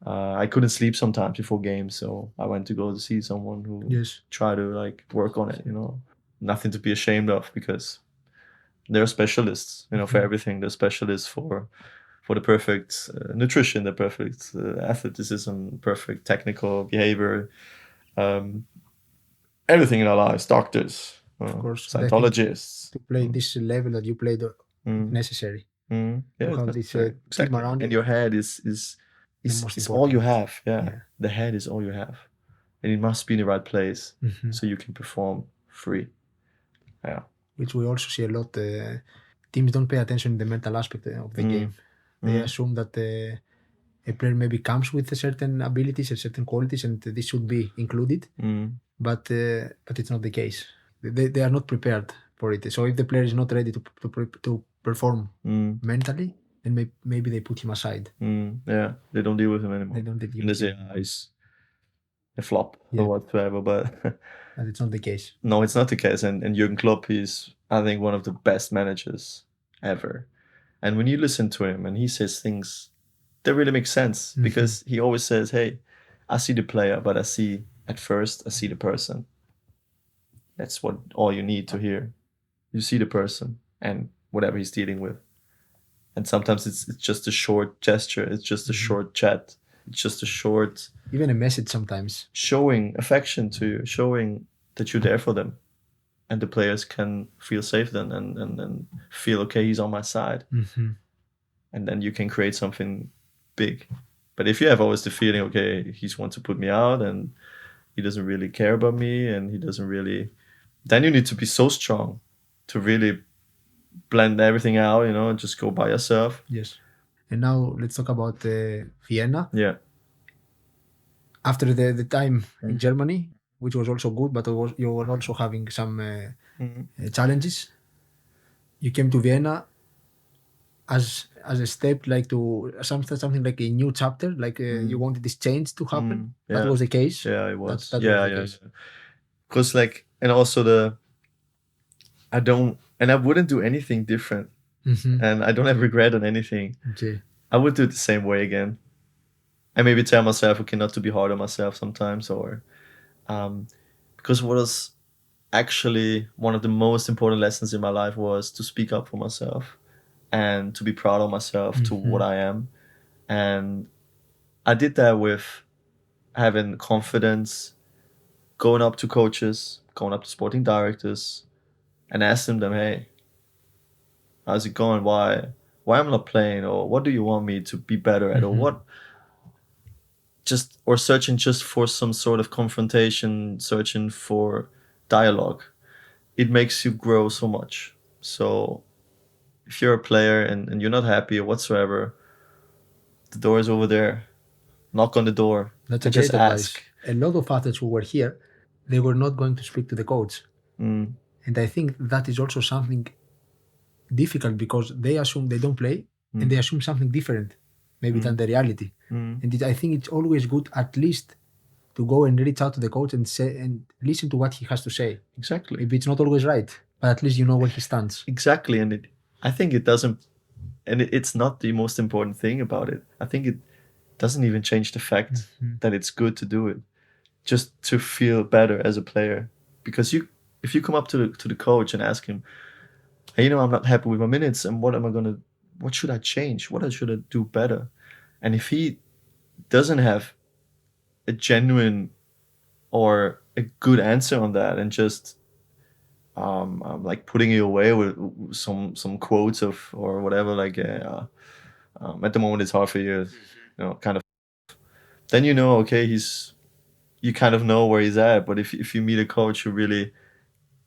I couldn't sleep sometimes before games, so I went to go to see someone who try to like work on it. Nothing to be ashamed of because they're specialists, for everything. They're specialists for the perfect nutrition, the perfect athleticism, perfect technical behavior, everything in our lives. Doctors, of course, Scientologists. To play this level that you played, necessary. Yeah, to have this team around you. And your head is all you have. Yeah. The head is all you have, and it must be in the right place so you can perform free. Yeah. Which we also see a lot. Teams don't pay attention to the mental aspect of the game. They assume that a player maybe comes with a certain abilities and certain qualities, and this should be included. But it's not the case. They are not prepared for it. So if the player is not ready to perform mentally, then maybe they put him aside. Yeah, they don't deal with him anymore. They don't deal and they say he's a flop or whatever, but and it's not the case. No, it's not the case. And Jurgen Klopp is, I think, one of the best managers ever. And when you listen to him and he says things that really make sense, because he always says, hey, I see the player, but I see the person. That's all you need to hear. You see the person and whatever he's dealing with. And sometimes it's just a short gesture. It's just a short chat. It's just a short... Even a message sometimes. Showing affection to you, showing that you're there for them. And the players can feel safe then and feel, okay, he's on my side. And then you can create something big. But if you have always the feeling, okay, he wants to put me out and he doesn't really care about me and he doesn't really... Then you need to be so strong to really blend everything out, and just go by yourself. Yes. And now let's talk about Vienna. Yeah. After the time in Germany, which was also good, but you were also having some challenges. You came to Vienna as a step, like to something like a new chapter, like you wanted this change to happen. That was the case. Yeah, it was. That yeah. Because and also I wouldn't do anything different. And I don't have regret on anything. Okay. I would do it the same way again. And maybe tell myself, okay, not to be hard on myself sometimes, or because what was actually one of the most important lessons in my life was to speak up for myself and to be proud of myself to what I am. And I did that with having confidence, going up to coaches, going up to sporting directors, and asking them, hey, how's it going? Why am I not playing? Or what do you want me to be better at? Or what? Or searching just for some sort of confrontation, searching for dialogue. It makes you grow so much. So if you're a player and you're not happy or whatsoever, the door is over there. Knock on the door. That's a just great advice. ask. A lot of athletes who were here, they were not going to speak to the coach. And I think that is also something difficult because they assume they don't play and they assume something different, maybe than the reality. And I think it's always good at least to go and reach out to the coach and say and listen to what he has to say. Exactly. Maybe it's not always right, but at least you know where he stands. Exactly. And I think it doesn't, and it's not the most important thing about it. I think it doesn't even change the fact that it's good to do it, just to feel better as a player. Because if you come up to the coach and ask him, hey, I'm not happy with my minutes, and what should I change? What should I do better? And if he doesn't have a genuine or a good answer on that, and just like putting you away with some quotes of or whatever, like at the moment it's hard for you, kind of. Then okay, you kind of know where he's at. But if you meet a coach who really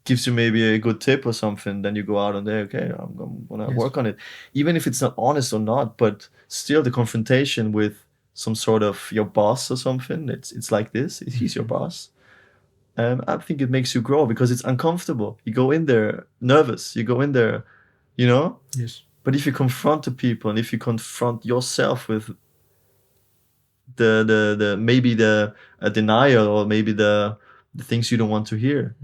gives you maybe a good tip or something, then you go out and there, okay, I'm gonna work on it, even if it's not honest or not. But still, the confrontation with some sort of your boss or something, it's like this. He's your boss. I think it makes you grow because it's uncomfortable. You go in there nervous. You go in there, Yes. But if you confront the people and if you confront yourself with the maybe the denial or maybe the things you don't want to hear,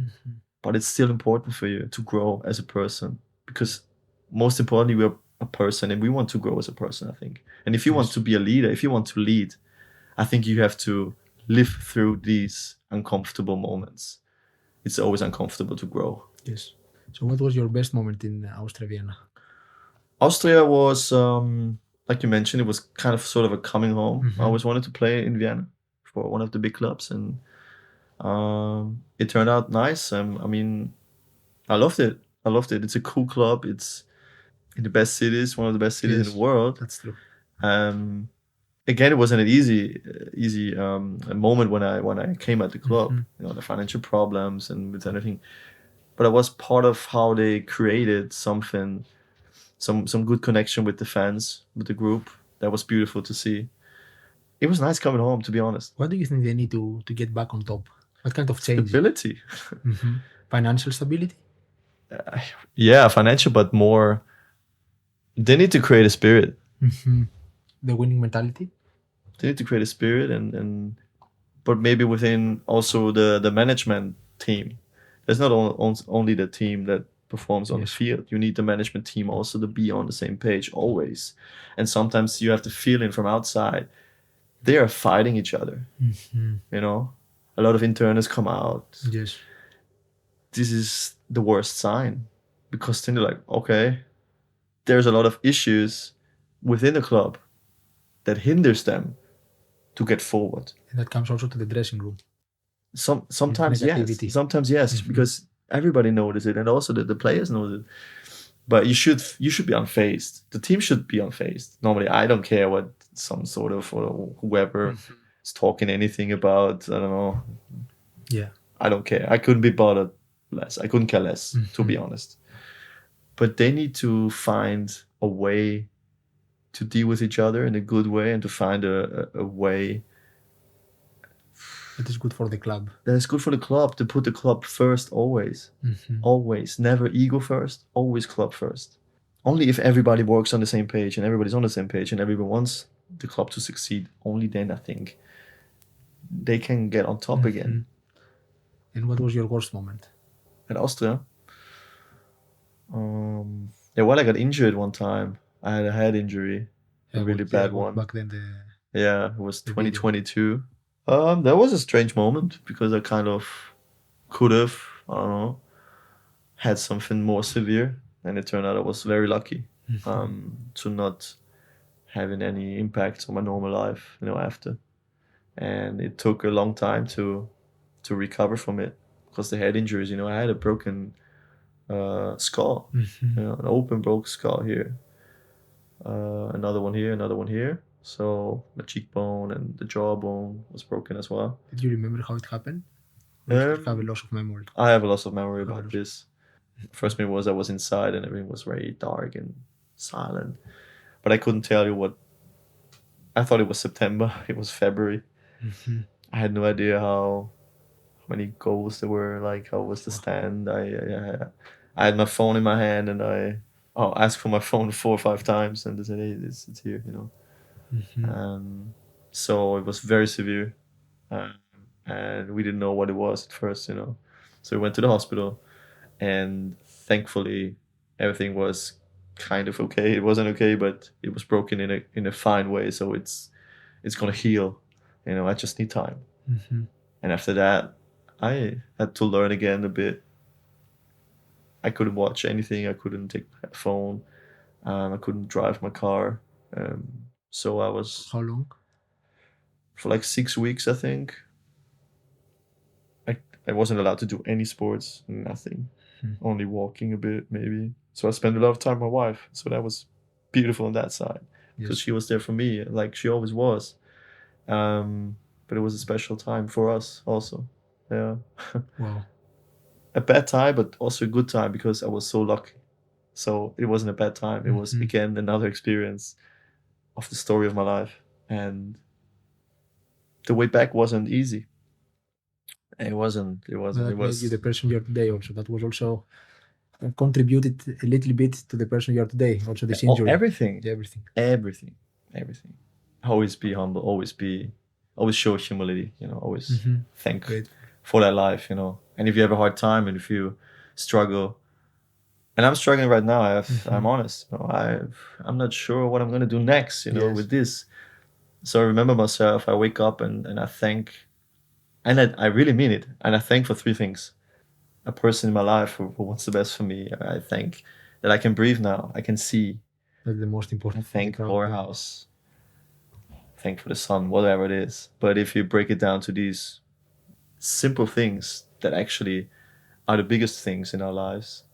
but it's still important for you to grow as a person, because most importantly, we're a person and we want to grow as a person, I think. And if you want to be a leader, if you want to lead, I think you have to live through these uncomfortable moments. It's always uncomfortable to grow. Yes. So what was your best moment in Austria Vienna? Austria was, like you mentioned, it was kind of sort of a coming home. I always wanted to play in Vienna for one of the big clubs, and it turned out nice. I mean, I loved it. It's a cool club. It's in the best cities, one of the best cities in the world. That's true. Again, it wasn't an easy moment when I came at the club. The financial problems and with everything, but I was part of how they created something, some good connection with the fans, with the group. That was beautiful to see. It was nice coming home, to be honest. What do you think they need to get back on top? What kind of change? Stability. Financial stability? Yeah, financial, but more. They need to create a spirit. The winning mentality? They need to create a spirit, but maybe within also the management team. There's not only the team that performs on the field. You need the management team also to be on the same page always. And sometimes you have the feeling from outside they are fighting each other. A lot of internals come out. Yes. This is the worst sign, because then they're like, okay, there's a lot of issues within the club that hinders them to get forward. And that comes also to the dressing room. Sometimes yes, because everybody notices it, and also the players know it. But you should be unfazed. The team should be unfazed. Normally, I don't care what some sort of or whoever is talking anything about. I don't know. Yeah. I don't care. I couldn't be bothered less. I couldn't care less, to be honest. But they need to find a way to deal with each other in a good way, and to find a way that is good for the club. That is good for the club, to put the club first always. Always. Never ego first, always club first. Only if everybody works on the same page and everybody's on the same page and everyone wants the club to succeed, only then I think they can get on top again. And what was your worst moment? At Austria? I got injured one time. I had a head injury. a really bad one. Back then, Yeah, it was the 2022. That was a strange moment because I kind of could have, I don't know, had something more severe, and it turned out I was very lucky to not having any impact on my normal life, after. And it took a long time to recover from it because the head injuries, I had a broken skull, an open broke skull here, another one here. So the cheekbone and the jawbone was broken as well. Did you remember how it happened? Or you have a loss of memory? I have a loss of memory about this. First thing was I was inside and everything was very dark and silent. But I couldn't tell you what. I thought it was September. It was February. I had no idea how many goals there were. Like, how was the stand? I had my phone in my hand and I asked for my phone 4 or 5 times and they said, "Hey, it's here," So it was very severe, and we didn't know what it was at first, So we went to the hospital, and thankfully everything was kind of okay. It wasn't okay, but it was broken in a fine way. So it's gonna heal. I just need time. And after that, I had to learn again a bit. I couldn't watch anything. I couldn't take my phone. I couldn't drive my car. So I was... How long? For like 6 weeks, I think. I wasn't allowed to do any sports, nothing. Only walking a bit, maybe. So I spent a lot of time with my wife. So that was beautiful on that side. Because she was there for me, like she always was. But it was a special time for us also. Yeah. Wow. A bad time, but also a good time because I was so lucky. So it wasn't a bad time. It was, again, another experience of the story of my life. And the way back wasn't easy. It wasn't. It was. Made you the person you are today. Also, that was also contributed a little bit to the person you are today. Also, this injury. Everything. Everything. Always be humble. Always show humility. Always thank for that life. And if you have a hard time and if you struggle, and I'm struggling right now. I'm honest. I'm not sure what I'm gonna do next. With this. So I remember myself. I wake up and I thank. And I really mean it. And I thank for 3 things. A person in my life who wants the best for me. I thank that I can breathe now. I can see. That's the most important. I thank for our house. Thank for the sun, whatever it is. But if you break it down to these simple things that actually are the biggest things in our lives,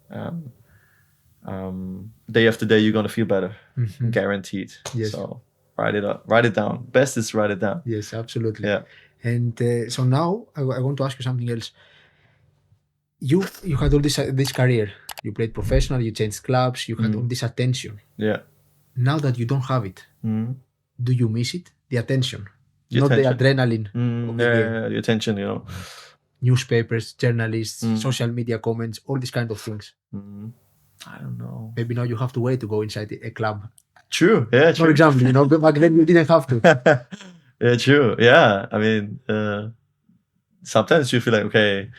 day after day, you're going to feel better. Guaranteed. Yes. So write it down. Best is write it down. Yes, absolutely. Yeah. And so now I want to ask you something else. You had all this career. You played professional. You changed clubs. You had all this attention. Yeah. Now that you don't have it, do you miss it? The attention, the not attention. the adrenaline. The attention. Newspapers, journalists, social media comments, all these kind of things. I don't know. Maybe now you have to wait to go inside a club. True. Yeah. True. For example, but back then you didn't have to. Yeah, true. Yeah, I mean, sometimes you feel like, okay,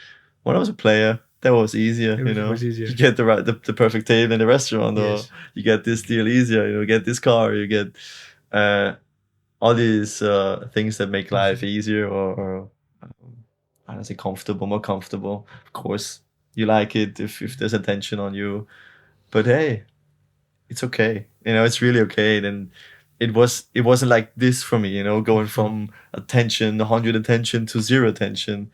when I was a player, that was easier. Was easier. You get the perfect table in the restaurant, or you get this deal easier. You get this car, you get all these things that make life easier, or I don't say comfortable, more comfortable. Of course, you like it if there's attention on you, but hey, it's okay. It's really okay. Then. It wasn't like this for me, going from 100 attention to 0 attention.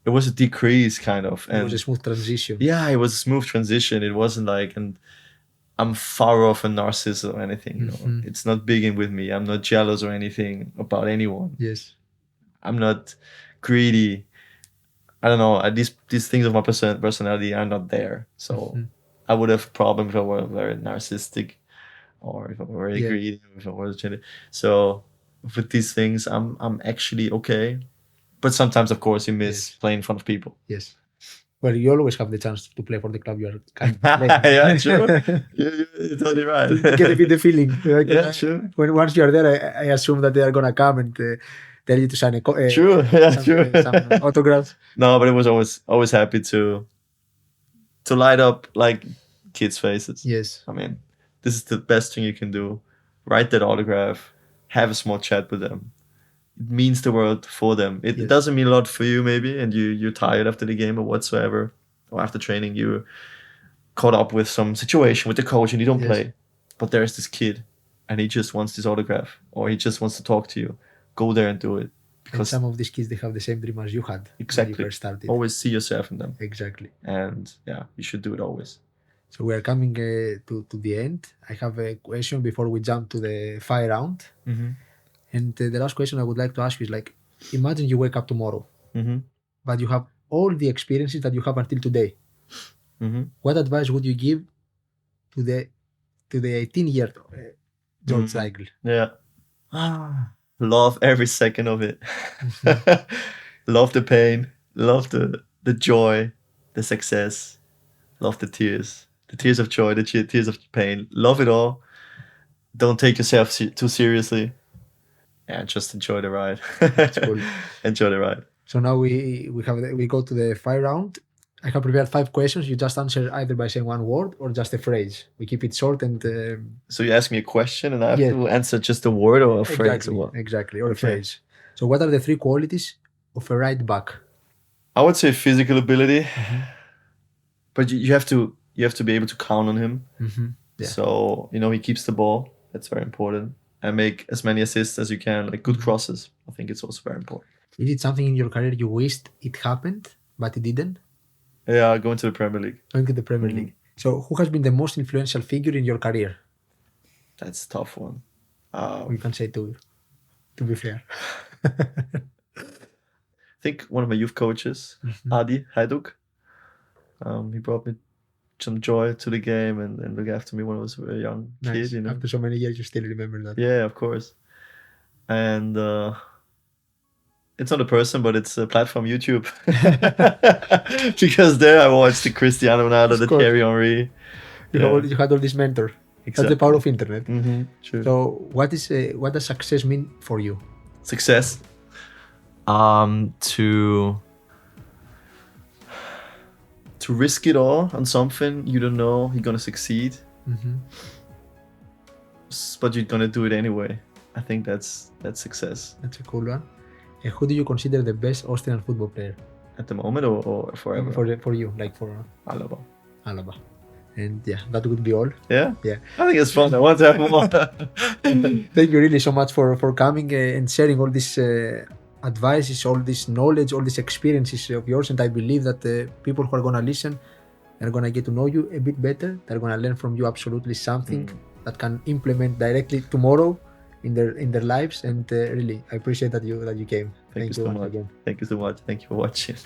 It was a decrease kind of. And it was a smooth transition. Yeah, it was a smooth transition. It wasn't like, and I'm far off a narcissist or anything, It's not big in with me. I'm not jealous or anything about anyone. Yes. I'm not greedy. I don't know. These things of my personality are not there. So I would have a problem if I were very narcissistic. Or if I were very greedy, if I was genetic. So with these things, I'm actually okay. But sometimes, of course, you miss playing in front of people. Yes. Well, you always have the chance to play for the club you are kind of playing. Yeah, true. You're totally right. Get a bit the feeling. Yeah, true. When once you are there, I assume that they are gonna come and tell you to sign true. some autographs. No, but it was always happy to light up like kids' faces. Yes. I mean, this is the best thing you can do write that autograph, have a small chat with them. It means the world for them. It doesn't mean a lot for you maybe, and you're tired after the game or whatsoever, or after training you're caught up with some situation with the coach and you don't play. But there's this kid and he just wants this autograph or he just wants to talk to you. Go there and do it. Because and some of these kids, they have the same dream as you had when you first started. Always see yourself in them. Exactly. And yeah, you should do it always. So we are coming to the end. I have a question before we jump to the 5 round. And the last question I would like to ask you is like, imagine you wake up tomorrow, but you have all the experiences that you have until today. What advice would you give to the 18-year Georg Teigl? Yeah. Love every second of it. Love the pain. Love the joy, the success. Love the tears of joy, the tears of pain. Love it all. Don't take yourself too seriously. And just enjoy the ride. That's cool. Enjoy the ride. So now we go to the 5 round. I have prepared 5 questions. You just answer either by saying one word or just a phrase. We keep it short and. So you ask me a question and I have to answer just a word or a phrase or what? Exactly, or a phrase. So what are the 3 qualities of a right back? I would say physical ability, but you have to be able to count on him. So he keeps the ball. That's very important. And make as many assists as you can, like good crosses. I think it's also very important. Is it something in your career you wished it happened, but it didn't? Yeah, going to the Premier League. Going to the Premier League. So who has been the most influential figure in your career? That's a tough one. You can say two, to be fair. I think one of my youth coaches, Adi Hajduk. He brought me some joy to the game and looked after me when I was a very young kid. After so many years, you still remember that. Yeah, of course. And it's not a person, but it's a platform, YouTube. Because there I watched the Cristiano Ronaldo, the Thierry Henry. You had all this mentor. Exactly. That's the power of internet. True. So what does success mean for you? Success? To risk it all on something you don't know you're gonna succeed, but you're gonna do it anyway. I think that's success. That's a cool one. And who do you consider the best Austrian football player? At the moment or forever? For you, like for Alaba. And yeah, that would be all. Yeah? Yeah. I think it's fun. I want to have more. Thank you really so much for coming and sharing all this advices, all this knowledge, all these experiences of yours. And I believe that the people who are going to listen are going to get to know you a bit better. They're going to learn from you absolutely something that can implement directly tomorrow in their lives. And really, I appreciate that you came. Thank you so much. Again. Thank you so much. Thank you for watching.